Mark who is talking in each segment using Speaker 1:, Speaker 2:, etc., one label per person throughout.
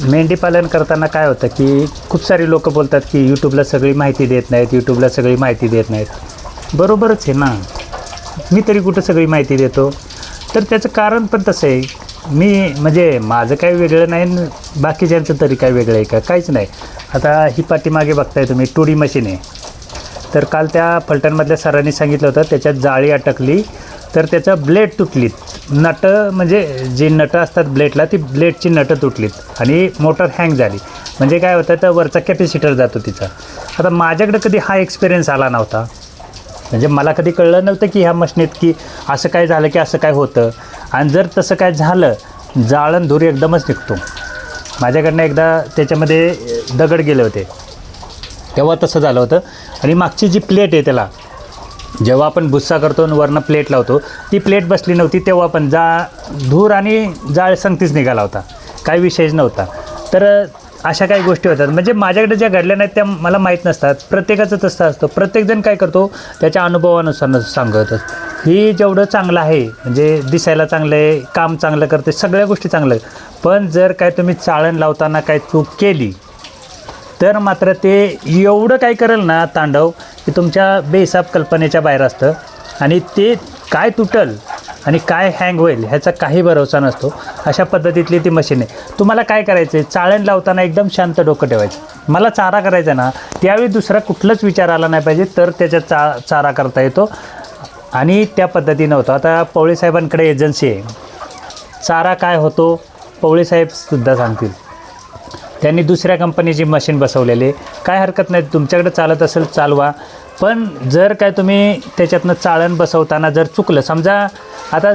Speaker 1: मेंढीपालन करताना काय होतं की खूप सारी लोकं बोलतात की यूट्यूबला सगळी माहिती देत नाहीत, यूट्यूबला सगळी माहिती देत नाहीत. बरोबरच आहे ना, मी तरी कुठं सगळी माहिती देतो? तर त्याचं कारण पण तसं आहे. मी म्हणजे माझं काही वेगळं नाही न बाकीच्यांचं तरी काय वेगळं आहे का? काहीच नाही. आता ही पाठीमागे बघताय तुम्ही 2D मशीन आहे. तर काल त्या फलटणमधल्या सरांनी सांगितलं होतं त्याच्यात जाळी अटकली तर त्याचं ब्लेड तुटलीत, नटं म्हणजे जी नटं असतात ब्लेडला ती ब्लेडची नटं तुटलीत आणि मोटर हँग झाली. म्हणजे काय होतं तर वरचा कॅपॅसिटर जातो तिचा. आता माझ्याकडे कधी हा एक्सपिरियन्स आला नव्हता, म्हणजे मला कधी कळलं नव्हतं की ह्या मशनीत की असं काय झालं की असं काय होतं. आणि जर तसं काय झालं जाळण धूर एकदमच निघतो. माझ्याकडनं एकदा त्याच्यामध्ये दगड गेले होते तेव्हा तसं झालं होतं. आणि मागची जी प्लेट आहे त्याला जेव्हा आपण भुस्सा करतो आणि वरनं प्लेट लावतो ती प्लेट बसली नव्हती तेव्हा पण धूर आणि जाळ संगतीच निघाला होता, काही विषयच नव्हता. तर अशा काही गोष्टी होतात. म्हणजे माझ्याकडे ज्या घडल्या नाहीत त्या मला माहीत नसतात. प्रत्येकाचं तसं असतं. प्रत्येकजण काय करतो त्याच्या अनुभवानुसार सांगतं. ही जेवढं चांगलं आहे म्हणजे दिसायला चांगलं आहे, काम चांगलं करते, सगळ्या गोष्टी चांगल्या आहेत. पण जर काय तुम्ही चाळण लावताना काय चूक केली तर मात्र ते एवढं काय करेल ना तांडव की तुमच्या बेहिसाब कल्पनेच्या बाहेर असतं. आणि ते काय तुटल आणि काय हँग होईल ह्याचा काही भरोसा नसतो. अशा पद्धतीतली ती मशीन आहे. तुम्हाला काय करायचं आहे, चाळण लावताना एकदम शांत डोकं ठेवायचं. मला चारा करायचा ना त्यावेळी दुसरा कुठलाच विचार आला नाही पाहिजे, तर त्याच्यात चारा करता येतो. आणि त्या पद्धतीनं होतं. आता पवळेसाहेबांकडे एजन्सी आहे. चारा काय होतो पवळेसाहेबसुद्धा सांगतील. त्यांनी दुसऱ्या कंपनीची मशीन बसवलेली आहे. काय हरकत नाही, तुमच्याकडे चालत असेल चालवा. पण जर काय तुम्ही त्याच्यातनं चाळण बसवताना जर चुकलं, समजा आता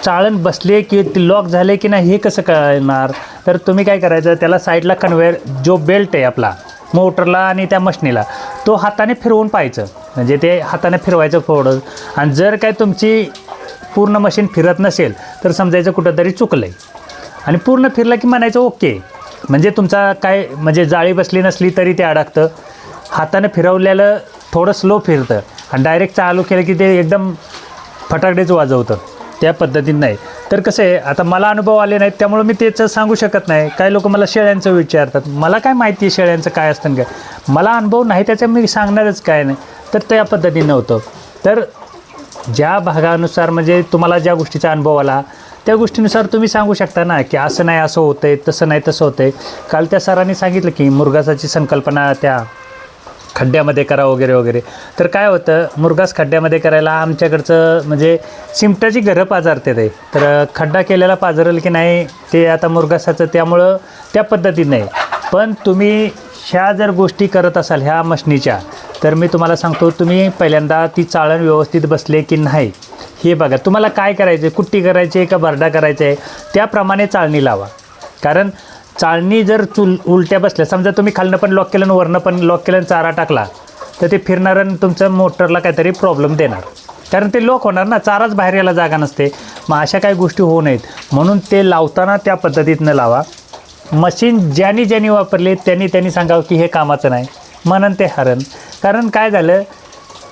Speaker 1: चाळण बसले की ती लॉक झाले की नाही हे कसं कळणार, तर तुम्ही काय करायचं त्याला साईडला कन्व्हेअर जो बेल्ट आहे आपला मोटरला आणि त्या मशनीला तो हाताने फिरवून पाहायचं. म्हणजे ते हाताने फिरवायचं थोडं. आणि जर काय तुमची पूर्ण मशीन फिरत नसेल तर समजायचं कुठंतरी चुकलं आहे. आणि पूर्ण फिरलं की म्हणायचं ओके, म्हणजे तुमचा काय म्हणजे जाळी बसली नसली तरी ते अडकतं. हाताने फिरवलेलं थोडं स्लो फिरतं आणि डायरेक्ट चालू केलं की ते एकदम फटाकडेच वाजवतं. त्या पद्धतीनं नाही. तर कसं आहे, आता मला अनुभव आले नाहीत त्यामुळे मी त्याचं सांगू शकत नाही. काही लोक मला शेळ्यांचं विचारतात, मला काय माहिती आहे शेळ्यांचं काय असतं काय. मला अनुभव नाही त्याचं मी सांगणारच काय नाही. तर त्या पद्धतीनं होतं. तर ज्या भागानुसार म्हणजे तुम्हाला ज्या गोष्टीचा अनुभव आला त्या गोष्टीनुसार तुम्ही सांगू शकता ना की असं नाही असं होतं आहे, तसं नाही तसं होतं आहे. काल त्या सरांनी सांगितलं की मुरघासाची संकल्पना त्या खड्ड्यामध्ये करा वगैरे वगैरे. तर काय होतं मुरघास खड्ड्यामध्ये करायला आमच्याकडचं म्हणजे शिमटाची घरं पाजारते ते. तर खड्डा केलेला पाजरेल की नाही ते आता मुरघासाचं, त्यामुळं त्या पद्धतीनं आहे. पण तुम्ही ह्या जर गोष्टी करत असाल ह्या मशनीच्या तर मी तुम्हाला सांगतो तुम्ही पहिल्यांदा ती चाळण व्यवस्थित बसले की नाही हे बघा. तुम्हाला काय करायचं आहे, कुट्टी करायची आहे का भरडा करायचा आहे त्याप्रमाणे चाळणी लावा. कारण चाळणी जर उलट्या बसल्या, समजा तुम्ही खालनं पण लॉक केलं आणि वरनं पण लॉक केलं आणि चारा टाकला तर ते फिरणारं आणि तुमच्या मोटरला काहीतरी प्रॉब्लेम देणार. कारण ते लॉक होणार ना, चाराच बाहेर यायला जागा नसते. मग अशा काही गोष्टी होऊ नयेत म्हणून ते लावताना त्या पद्धतीनं लावा. मशीन ज्यांनी वापरले त्यांनी सांगावं की हे कामाचं नाही म्हणून ते हरण. कारण काय झालं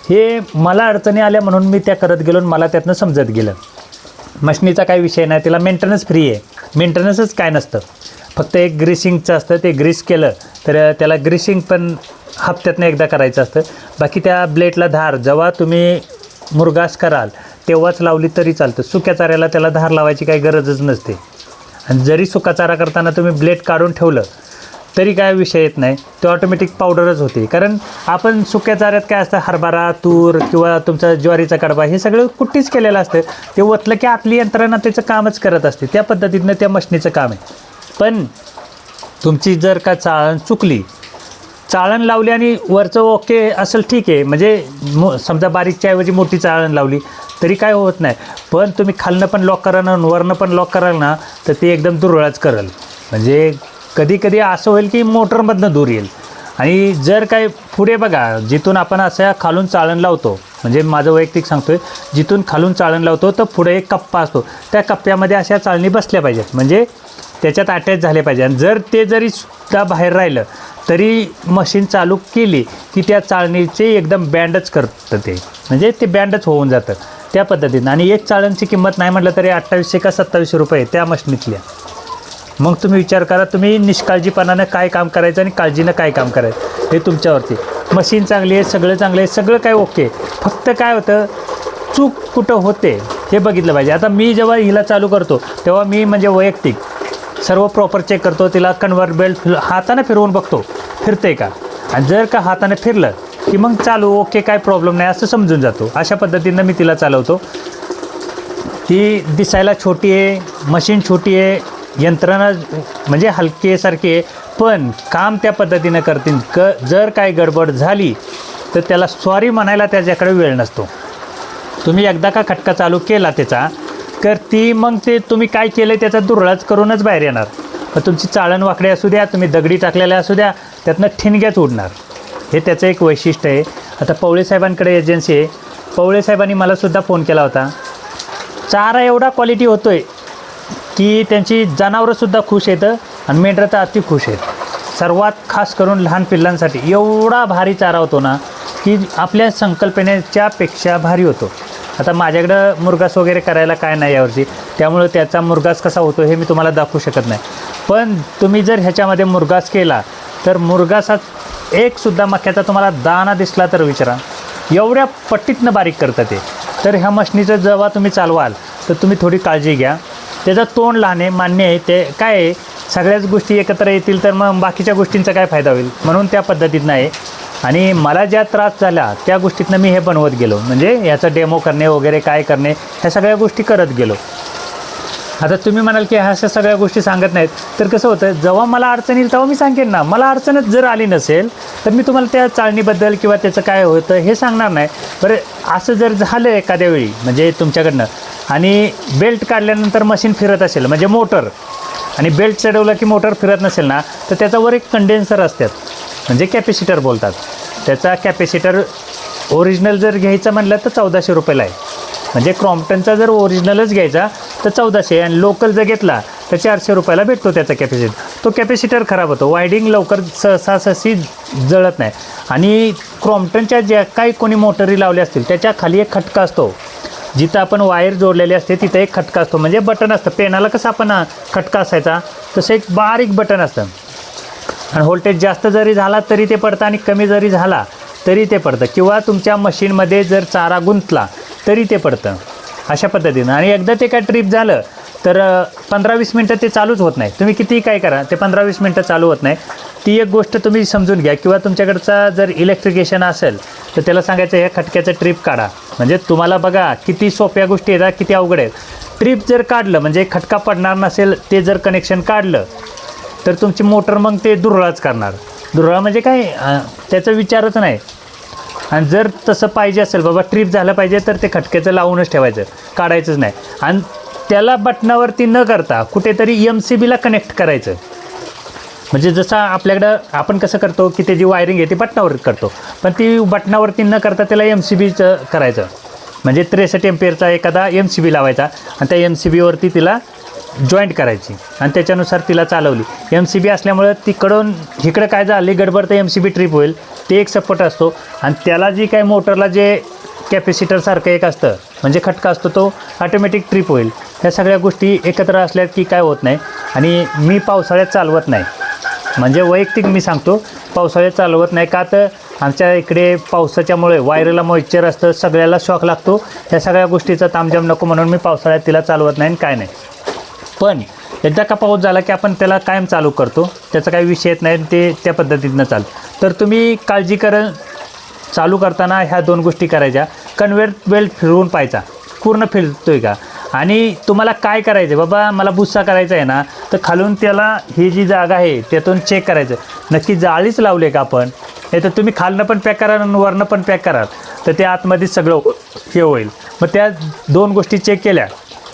Speaker 1: हे मला अडचणी आल्या म्हणून मी त्या करत गेलो आणि मला त्यातनं समजत गेलं. मशनीचा काही विषय नाही, तिला मेंटेनन्स फ्री आहे. मेंटेनन्सच काय नसतं, फक्त एक ग्रीसिंगचं असतं. ते ग्रीस केलं तर त्याला ग्रीसिंग पण हप्त्यातनं एकदा करायचं असतं. बाकी त्या ब्लेडला धार जेव्हा तुम्ही मुरघास कराल तेव्हाच लावली तरी चालतं. सुक्या चाऱ्याला त्याला धार लावायची काही गरजच नसते. आणि जरी सुका चारा करताना तुम्ही ब्लेड काढून ठेवलं तरी काय विषय येत नाही, ते ऑटोमॅटिक पावडरच होते. कारण आपण सुक्या चाऱ्यात काय असतं हरभरा तूर किंवा तुमचा ज्वारीचा कडबा हे सगळं कुट्टीच केलेलं असतं. ते ओतलं की आतली यंत्रणा त्याचं कामच करत असते. त्या पद्धतीनं त्या मशनीचं काम आहे. पण तुमची जर का चाळण चुकली, चाळण लावली आणि वरचं ओके असेल ठीक आहे, म्हणजे समजा बारीकच्या ऐवजी मोठी चाळण लावली तरी काय होत नाही. पण तुम्ही खालनं पण लॉक कराल आणि वरनं पण लॉक कराल ना तर ते एकदम दुरळाच कराल. म्हणजे कधी कधी असं होईल की मोटरमधनं दूर येईल. आणि जर काय पुढे बघा जिथून आपण अशा खालून चाळण लावतो, म्हणजे माझं वैयक्तिक सांगतो आहे, जिथून खालून चाळण लावतो तर पुढे एक कप्पा असतो, त्या कप्प्यामध्ये अशा चाळणी बसल्या पाहिजेत, म्हणजे त्याच्यात अटॅच झाले पाहिजे. आणि जर ते जरी सुद्धा बाहेर राहिलं तरी मशीन चालू केली की त्या चाळणीचे एकदम बँडच करतं ते, म्हणजे ते बँडच होऊन जातं त्या पद्धतीनं. आणि एक चाळणची किंमत नाही म्हटलं तरी 2800 का 2700 रुपये त्या मशनीतल्या. मग तुम्ही विचार करा तुम्ही निष्काळजीपणानं काय काम करायचं आणि काळजीनं काय काम करायचं हे तुमच्यावरती. मशीन चांगली आहे, सगळं चांगलं आहे, सगळं काय ओके, फक्त काय होतं चूक कुठं होते हे बघितलं पाहिजे. आता मी जेव्हा हिला चालू करतो तेव्हा मी म्हणजे वैयक्तिक सर्व प्रॉपर चेक करतो. तिला कन्व्हर्ट बेल्ट हाताने फिरवून बघतो फिरते का, आणि जर का हाताने फिरलं की मग चालू ओके, काय प्रॉब्लेम नाही असं समजून जातो. अशा पद्धतीनं मी तिला चालवतो. ती दिसायला छोटी आहे, मशीन छोटी आहे, यंत्रणा म्हणजे हलकेसारखी आहे, पण काम त्या पद्धतीनं करतील. जर काय गडबड झाली तर त्याला सॉरी म्हणायला त्याच्याकडे वेळ नसतो. तुम्ही एकदा का खटका चालू केला त्याचा तर ती मग ते तुम्ही काय केलं आहे त्याचा दुर्ळाच करूनच बाहेर येणार. मग तुमची चाळण वाकडे असू द्या, तुम्ही दगडी टाकलेल्या असू द्या, त्यातनं ठिणग्याच उडणार. हे त्याचं एक वैशिष्ट्य आहे. आता पवळे साहेबांकडे एजन्सी आहे. पवळे साहेबांनी मलासुद्धा फोन केला होता. चारा एवढा क्वालिटी होतो आहे की त्यांची जनावरंसुद्धा खुश येतं आणि मेंढरं तर अति खुश आहेत. सर्वात खास करून लहान पिल्लांसाठी एवढा भारी चारा होतो ना की आपल्या संकल्पनेच्यापेक्षा भारी होतो. आता माझ्याकडं मुरघास वगैरे करायला काय नाही यावर्षी, त्यामुळं त्याचा मुरघास कसा होतो हे मी तुम्हाला दाखवू शकत नाही. पण तुम्ही जर ह्याच्यामध्ये मुरघास केला तर मुरघासात एकसुद्धा मक्याचा तुम्हाला दाणा दिसला तर विचारा, एवढ्या पट्टीतनं बारीक करतं ते. तर ह्या मशनीचं जेव्हा तुम्ही चालवाल तर तुम्ही थोडी काळजी घ्या. त्याचं तोंड लहान आहे, मान्य आहे, ते काय आहे सगळ्याच गोष्टी एकत्र येतील तर मग बाकीच्या गोष्टींचा काय फायदा होईल, म्हणून त्या पद्धतीनं आहे. आणि मला ज्या त्रास झाला त्या गोष्टीतनं मी हे बनवत गेलो, म्हणजे याचं डेमो करणे वगैरे काय करणे ह्या सगळ्या गोष्टी करत गेलो. आता तुम्ही म्हणाल की ह्या अशा सगळ्या गोष्टी सांगत नाहीत, तर कसं होतं जेव्हा मला अडचण येईल तेव्हा मी सांगेन ना. मला अडचणच जर आली नसेल तर मी तुम्हाला त्या चाळणीबद्दल किंवा त्याचं काय होतं हे सांगणार नाही. बरं असं जर झालं एखाद्या वेळी म्हणजे तुमच्याकडनं आणि बेल्ट काढल्यानंतर मशीन फिरत असेल म्हणजे मोटर, आणि बेल्ट चढवलं की मोटर फिरत नसेल ना तर त्याच्यावर एक कंडेन्सर असतात म्हणजे कॅपॅसिटर बोलतात. त्याचा कॅपॅसिटर ओरिजिनल जर घ्यायचं म्हणलं तर 1400 रुपयाला आहे. म्हणजे क्रॉम्प्टनचा जर ओरिजिनलच घ्यायचा तर 1400 आणि लोकल जर घेतला तर 400 रुपयाला भेटतो त्याचा कॅपॅसिटर. तो कॅपॅसिटर खराब होतो, वायडिंग लवकर सहसाहसी जळत नाही. आणि क्रॉम्प्टनच्या ज्या काही कोणी मोटरी लावल्या असतील त्याच्या खाली एक खटका असतो, जिथं आपण वायर जोडलेली असते तिथं एक खटका असतो, म्हणजे बटन असतं. पेनाला कसं आपण खटका असायचा तसं एक बारीक बटन असतं. आणि व्होल्टेज जास्त जरी झाला तरी ते पडतं आणि कमी जरी झाला तरी ते पडतं, किंवा तुमच्या मशीनमध्ये जर चारा गुंतला तरी ते पडतं अशा पद्धतीनं. आणि एकदा ते काय ट्रिप झालं तर 15-20 मिनटं ते चालूच होत नाही. तुम्ही कितीही काय करा ते 15-20 मिनटं चालू होत नाही. ती एक गोष्ट तुम्ही समजून घ्या. किंवा तुमच्याकडचा जर इलेक्ट्रिशियन असेल तर त्याला सांगायचं ह्या खटक्याचं ट्रिप काढा. म्हणजे तुम्हाला बघा किती सोप्या गोष्टी आहेत, किती अवघड आहेत. ट्रिप जर काढलं म्हणजे खटका पडणार नसेल, ते जर कनेक्शन काढलं तर तुमची मोटर मग ते दुर्ळाच करणार. दुर्ळा म्हणजे काय त्याचा विचारच नाही. आणि जर तसं पाहिजे असेल बाबा ट्रिप झालं पाहिजे तर ते खटक्याचं लावूनच ठेवायचं, काढायचंच नाही. आणि त्याला बटनावरती न करता कुठेतरी MCBला कनेक्ट करायचं. म्हणजे जसं आपल्याकडं आपण कसं करतो की त्याची वायरिंग आहे ती बटनावर करतो, पण ती बटनावरती न करता त्याला MCBचं करायचं. म्हणजे 63 एम्पियरचा एखादा MCB लावायचा आणि त्या MCBवरती तिला जॉईंट करायची आणि त्याच्यानुसार तिला चालवली. MCB असल्यामुळं तिकडून इकडं काय झाली गडबड तर MCB ट्रिप होईल, ते एक सपोर्ट असतो. आणि त्याला जी काय मोटरला जे कॅपॅसिटरसारखं एक असतं म्हणजे खटका असतो तो ऑटोमॅटिक ट्रिप होईल. ह्या सगळ्या गोष्टी एकत्र असल्या की काय होत नाही. आणि मी पावसाळ्यात चालवत नाही, म्हणजे वैयक्तिक मी सांगतो पावसाळ्यात चालवत नाही. का तर आमच्या इकडे पावसाच्यामुळे वायरला मॉइश्चर असतं, सगळ्याला शॉक लागतो. ह्या सगळ्या गोष्टीचा तामजाम नको म्हणून मी पावसाळ्यात तिला चालवत नाही काय नाही. पण एकदा का पाऊस झाला की आपण त्याला कायम चालू करतो, त्याचा काही विषय येत नाही, ते त्या पद्धतीनं चालतं. तर तुम्ही काळजी चालू करताना ह्या 2 गोष्टी करायच्या. कन्व्हेयर बेल्ट फिरवून पाहायचा पूर्ण फिरतो आहे का. आणि तुम्हाला काय करायचं आहे बाबा, मला भुस्सा करायचा आहे ना तर खालून त्याला ही जी जागा आहे त्यातून चेक करायचं नक्की जाळीच लावले का आपण. नाही तर तुम्ही खालनं पण पॅक करा आणि वरनं पण पॅक कराल तर ते आतमध्ये सगळं हे होईल. मग त्या 2 गोष्टी चेक केल्या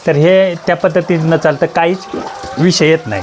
Speaker 1: तर हे त्या पद्धतीनं चालतं, काहीच विषय येत नाही.